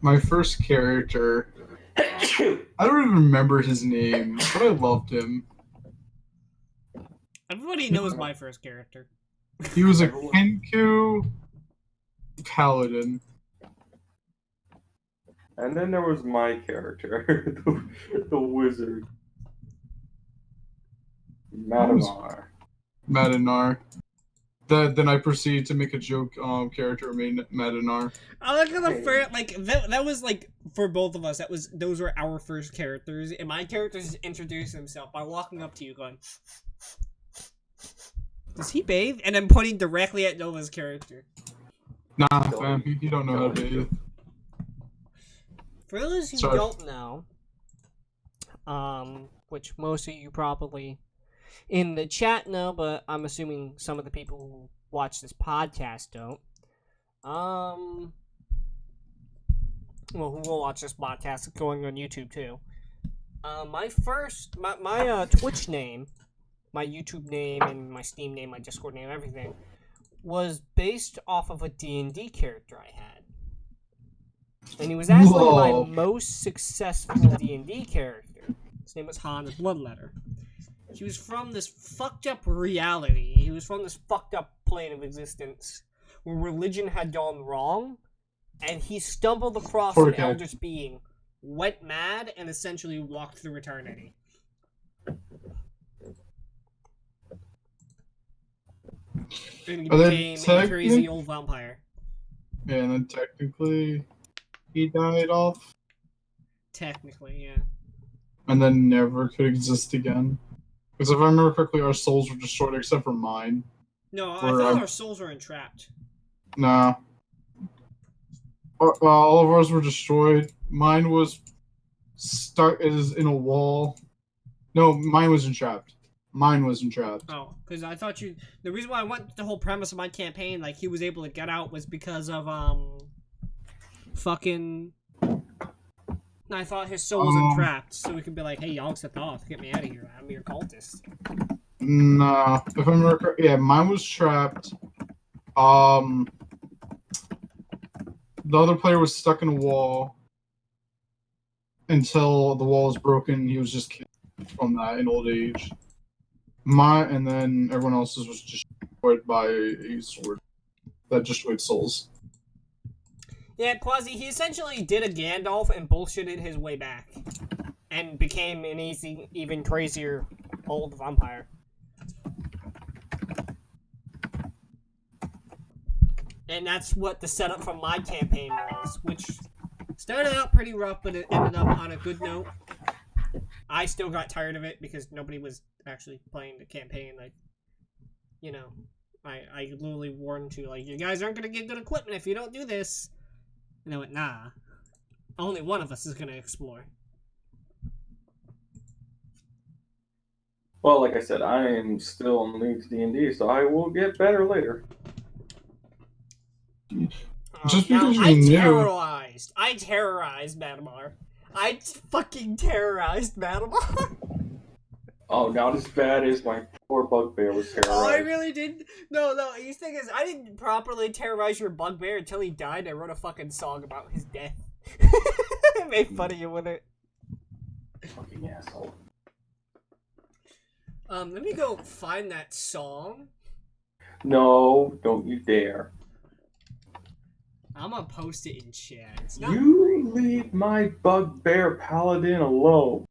My first character. I don't even remember his name, but I loved him. Everybody knows my first character. He was a Kenku paladin. And then there was my character, the wizard. Madanar. Then I proceeded to make a joke character named Madanar. I like how the first, like that was like for both of us. Those were our first characters, and my character just introduced himself by walking up to you, going, "Does he bathe?" and then pointing directly at Nova's character. Nah, fam, you don't know how to bathe. For those who don't know, which most of you probably in the chat know, but I'm assuming some of the people who watch this podcast don't. Well, who will watch this podcast going on YouTube too. My Twitch name, my YouTube name, and my Steam name, my Discord name, everything, was based off of a D&D character I had. And he was actually my most successful D&D character. His name was Han, the Bloodletter. He was from this fucked up reality. He was from this fucked up plane of existence where religion had gone wrong, and he stumbled across an eldritch being, went mad, and essentially walked through eternity. And he became a crazy old vampire. Yeah, and then technically he died off. Technically, yeah. And then never could exist again. Because if I remember correctly, our souls were destroyed except for mine. No, I thought our souls were entrapped. Nah. All of ours were destroyed. Mine was is in a wall. No, mine was entrapped. Oh, because I thought the reason why I went the whole premise of my campaign, like he was able to get out, was because of I thought his soul was entrapped, so we could be like, hey, y'all set off, get me out of here, I'm your cultist. Nah, if I remember correctly, yeah, mine was trapped. The other player was stuck in a wall until the wall was broken. He was just killed from that in old age. And then everyone else's was destroyed by a sword that destroyed souls. Yeah, Quasi, he essentially did a Gandalf and bullshitted his way back. And became an even crazier old vampire. And that's what the setup from my campaign was, which started out pretty rough, but it ended up on a good note. I still got tired of it because nobody was actually playing the campaign. Like, you know, I literally warned to, like, you guys aren't going to get good equipment if you don't do this. And I went, nah. Only one of us is going to explore. Well, like I said, I am still new to D&D, so I will get better later. Just because you knew. I terrorized Matamar. I fucking terrorized Matamar. Oh, not as bad as my poor bugbear was terrorized. Oh, I really did. No. The thing is, I didn't properly terrorize your bugbear until he died. I wrote a fucking song about his death. I made fun of you with it. Fucking asshole. Let me go find that song. No, don't you dare. I'm gonna post it in chat. You leave my bugbear paladin alone.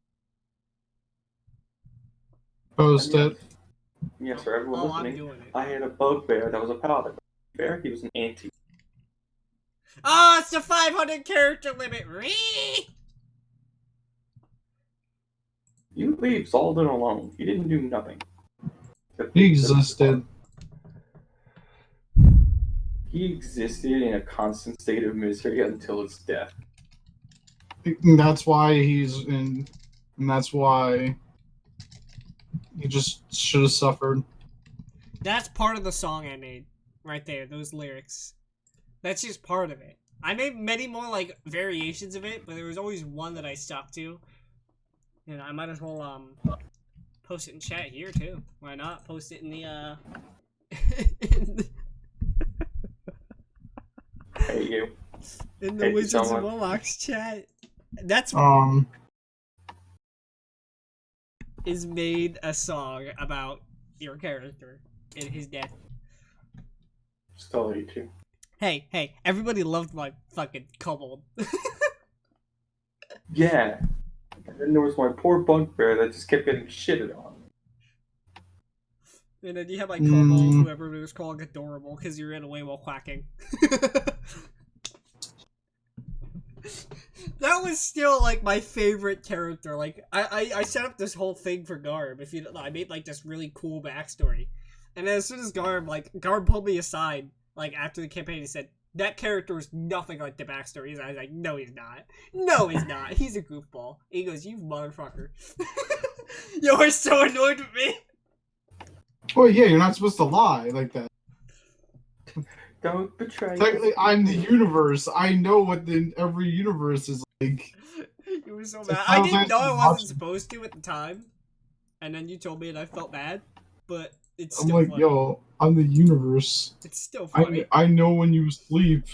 Post it. Yes, for everyone listening, I'm doing it. I had a bugbear that was a paladin. Bear, he was an anti. Oh, it's the 500 character limit. You leave Zaldin alone. He didn't do nothing. He existed. He existed in a constant state of misery until his death. And that's why and that's why he just should have suffered. That's part of the song I made. Right there, those lyrics. That's just part of it. I made many more like variations of it, but there was always one that I stuck to. And I might as well post it in chat here too. Why not? Post it in the Hey, you. in the Hey, Wizards and someone. Warlocks chat. That's is made a song about your character and his death. Still hate you. Hey, everybody loved my fucking kobold. Yeah. And then there was my poor bugbear that just kept getting shitted on. And then you have like kobold, who everybody was calling adorable because you ran away while quacking. That was still like my favorite character. Like I set up this whole thing for Garb. If you don't know, I made like this really cool backstory. And then as soon as Garb pulled me aside, like after the campaign, he said, that character is nothing like the backstory. I was like, no, he's not. No, he's not. He's a goofball. He goes, you motherfucker. You're so annoyed with me. Well, yeah, you're not supposed to lie like that. Don't betray. Technically, I'm the universe. I know what every universe is like. You were so mad. I didn't know I wasn't supposed to at the time. And then you told me and I felt bad. But it's I'm still like, funny. yo, I'm the universe. It's still funny. I know when you sleep.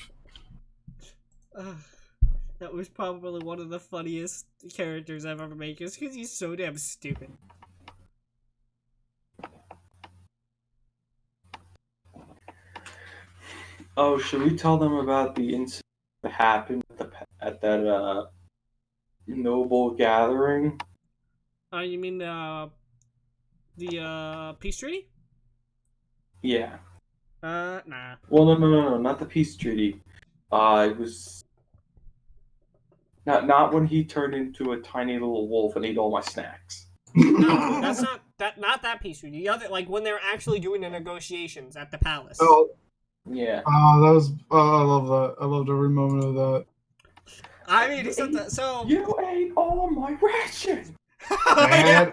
That was probably one of the funniest characters I've ever made, just because he's so damn stupid. Oh, should we tell them about the incident that happened at that noble gathering? You mean the peace treaty? Yeah. Nah. Well, no, not the peace treaty. It was not when he turned into a tiny little wolf and ate all my snacks. No, that's not that peace treaty. The other, like when they were actually doing the negotiations at the palace. Oh, Yeah. that was. I love that. I loved every moment of that. I mean, except that. So You ate all my ration. And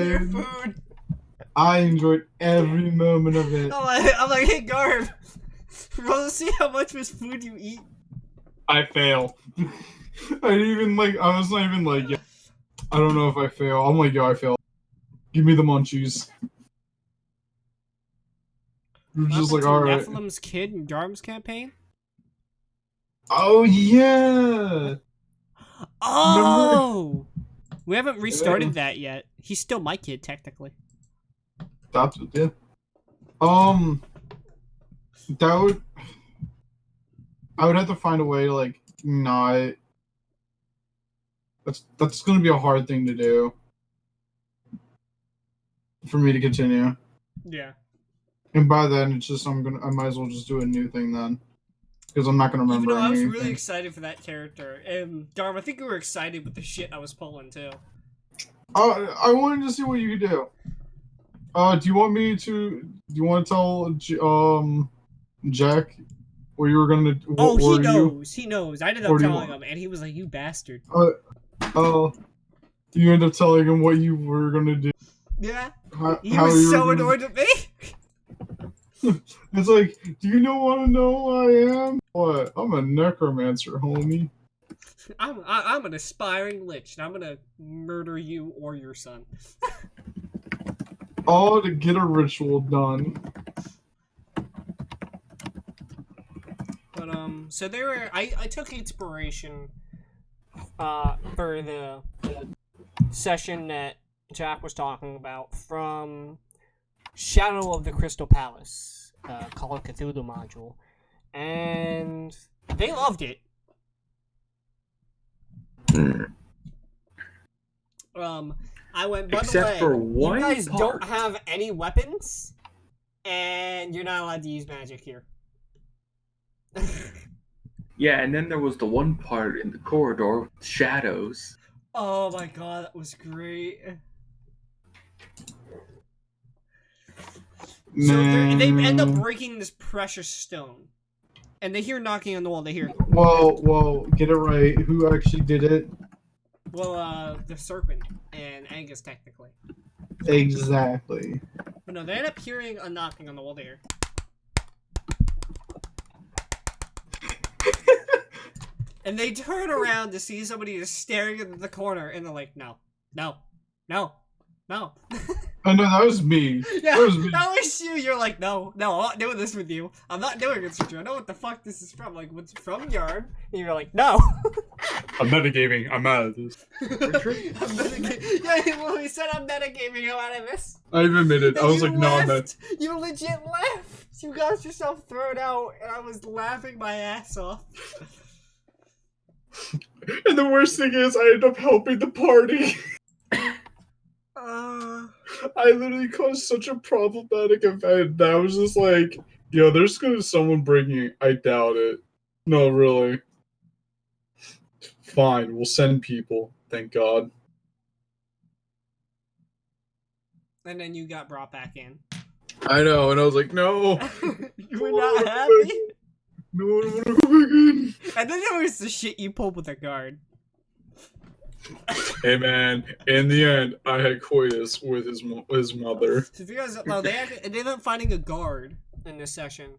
your food. I enjoyed every moment of it. I'm like, hey Garb, we'll see how much of his food you eat. I fail. I didn't even like. I was not even like. Yeah, I don't know if I fail. I'm like, yo, I fail. Give me the munchies. You're just like, all right. Nephilim's kid in Darm's campaign. Oh yeah. Oh, we haven't restarted that yet. He's still my kid technically. That's yeah. That would. I would have to find a way to like not. That's gonna be a hard thing to do. For me to continue. Yeah. And by then, it's just I might as well just do a new thing then, because I'm not gonna remember. Even though I was anything. really excited for that character, and Darm, I think you were excited with the shit I was pulling too. I wanted to see what you could do. Do you want to tell Jack what you were gonna do? Oh, he knows. He knows. I ended up telling him, and he was like, "You bastard." You end up telling him what you were gonna do. Yeah. He how was you so were gonna... annoyed at me. It's like, do you want to know who I am? What? I'm a necromancer, homie. I'm an aspiring lich, and I'm gonna murder you or your son. All to get a ritual done. But so they were. I took inspiration for the session that Jack was talking about from Shadow of the Crystal Palace, Call of Cthulhu module, and they loved it. I went, by Except the way, for one you guys part. don't have any weapons, and you're not allowed to use magic here. Yeah, and then there was the one part in the corridor with shadows. Oh my god, that was great. So they end up breaking this precious stone. And they hear knocking on the wall, they hear... Whoa, get it right. Who actually did it? Well, the serpent and Angus, technically. Exactly. But no, they end up hearing a knocking on the wall there. And they turn around to see somebody just staring in the corner, and they're like, no, no, no, no. Oh no, that was me. Yeah, That was me. that was you. You're like, no, I'm not doing this with you. I'm not doing this with you. I know what the fuck this is from. Like, what's from Yarn? And you're like, no. I'm metagaming. I'm out of this. I'm metagaming. Yeah, when we said I'm metagaming, I'm out of this. I even admitted. I And was you like, no, I'm not. left. You legit left. You got yourself thrown out, and I was laughing my ass off. And the worst thing is, I ended up helping the party. I literally caused such a problematic event that I was just like, yo, there's gonna be someone bringing it. I doubt it. No, really. Fine, we'll send people. Thank God. And then you got brought back in. I know, and I was like, no. You were not happy. No, I don't want to go back in. And then there was the shit you pulled with a guard. Hey man, in the end, I had coitus with his mother. So if you guys don't know, they ended up finding a guard in this session.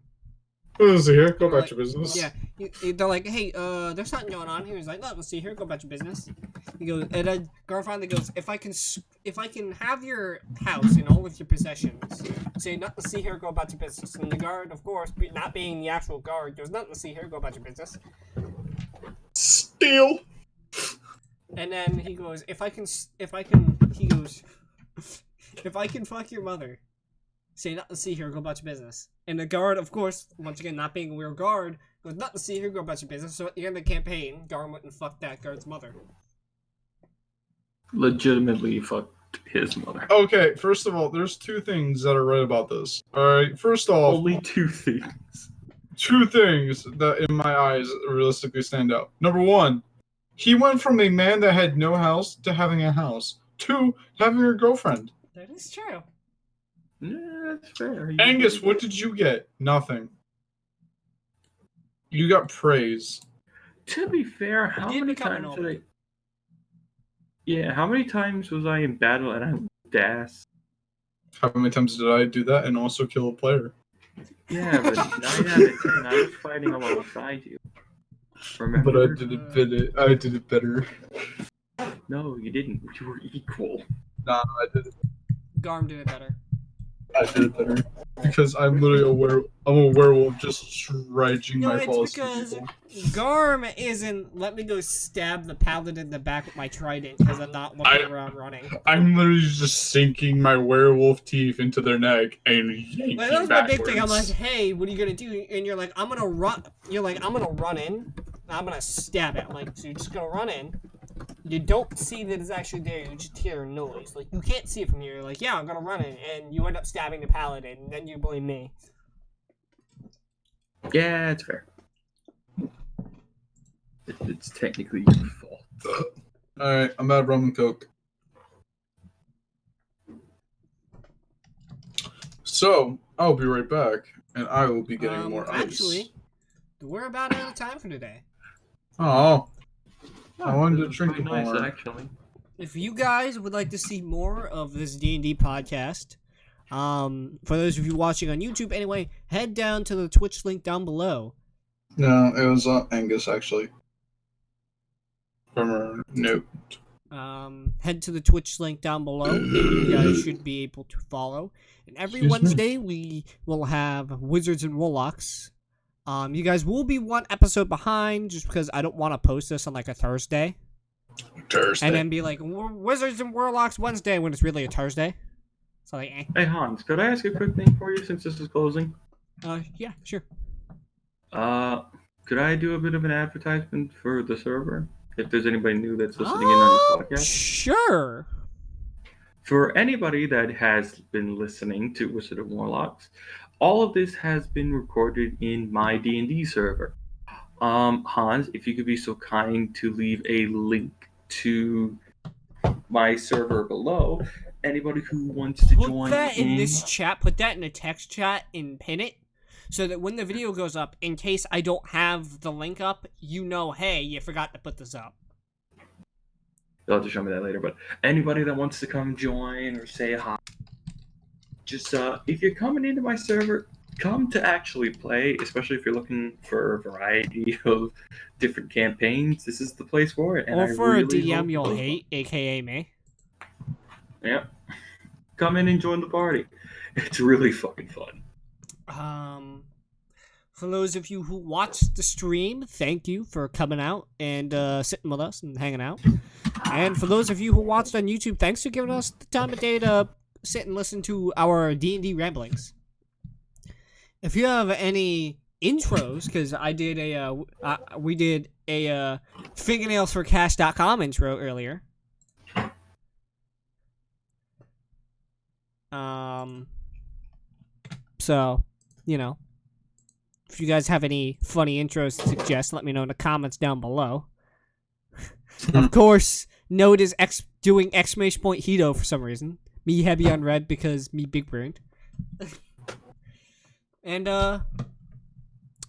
Let's see here. Go back Like, to business. Yeah, they're like, hey, there's something going on. He was like, no, let's see here, go about your business. He goes, and then guard finally goes, if I can have your house and all of your possessions, say nothing to see here, go about your business. And the guard, of course, not being the actual guard, goes, nothing to see here, go about your business. Steal. And then he goes, if I can fuck your mother, say nothing to see here, go about your business. And the guard, of course, once again, not being a real guard, goes, nothing to see here, go about your business. So at the end of the campaign, guard went and fucked that guard's mother. Legitimately fucked his mother. Okay, first of all, there's two things that are right about this. Alright, first off, Only two things. two things that in my eyes realistically stand out. Number one, he went from a man that had no house to having a house. Two, having a girlfriend. That is true. Yeah, that's fair. Angus, what did you get? Nothing. You got praise. To be fair, how did many become an times old did I... Yeah, how many times was I in battle and I whipped ass? How many times did I do that and also kill a player? Yeah, but 9 out of 10, I was fighting alongside you. Remember? But I did it better. I did it better. No, you didn't. You were equal. Nah, I did it. Garm did it better. I did it better. Because I'm literally I'm a werewolf just stretching No, my it's balls to because people. Garm isn't, let me go stab the paladin in the back with my trident because I'm not looking around running. I'm literally just sinking my werewolf teeth into their neck and yanking Like, that was my big backwards. thing. I'm like, hey, what are you gonna do? And you're like, I'm gonna run. You're like, I'm gonna run in. And I'm gonna stab it. I'm like, so you're just gonna run in. You don't see that it's actually there. You just hear a noise. Like, you can't see it from here. You're like, yeah, I'm gonna run in. And you end up stabbing the paladin. And then you blame me. Yeah, it's fair. It's technically your fault. Alright, I'm out of rum and coke. So, I'll be right back, and I will be getting more ice. Actually, we're about out of time for today. Oh, I Oh, wanted to this is drink pretty more. nice, actually. If you guys would like to see more of this D&D podcast, for those of you watching on YouTube anyway, head down to the Twitch link down below. No, it was Angus, actually. From her note. Head to the Twitch link down below, and you guys should be able to follow. And every Excuse me? Wednesday, we will have Wizards and Warlocks. You guys will be one episode behind, just because I don't want to post this on like a Thursday. Thursday. And then be like, Wizards and Warlocks Wednesday, when it's really a Thursday. So like, eh. Hey, Hans, could I ask a quick thing for you since this is closing? Yeah, sure. Could I do a bit of an advertisement for the server? If there's anybody new that's listening in on the podcast? Sure. For anybody that has been listening to Wizard of Warlocks, all of this has been recorded in my D&D server. Hans, if you could be so kind to leave a link to my server below, anybody who wants to Put join that in this chat, put that in a text chat and pin it, so that when the video goes up, in case I don't have the link up, you know, hey, you forgot to put this up. You'll have to show me that later, but anybody that wants to come join or say hi, just if you're coming into my server, come to actually play, especially if you're looking for a variety of different campaigns. This is the place for it. And Or I for a really hope DM it you'll goes hate, aka me. well. Yeah. Come in and join the party. It's really fucking fun. For those of you who watched the stream, thank you for coming out and sitting with us and hanging out. And for those of you who watched on YouTube, thanks for giving us the time of day to sit and listen to our D&D ramblings. If you have any intros, because we did a fingernailsforcash.com intro earlier. So, you know, if you guys have any funny intros to suggest, let me know in the comments down below. Of course, Node is doing exclamation point Hito for some reason. Me heavy on red because me big brained. And,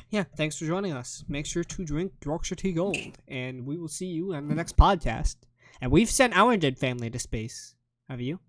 yeah, thanks for joining us. Make sure to drink Yorkshire Tea Gold, and we will see you on the next podcast. And we've sent our dead family to space. Have you?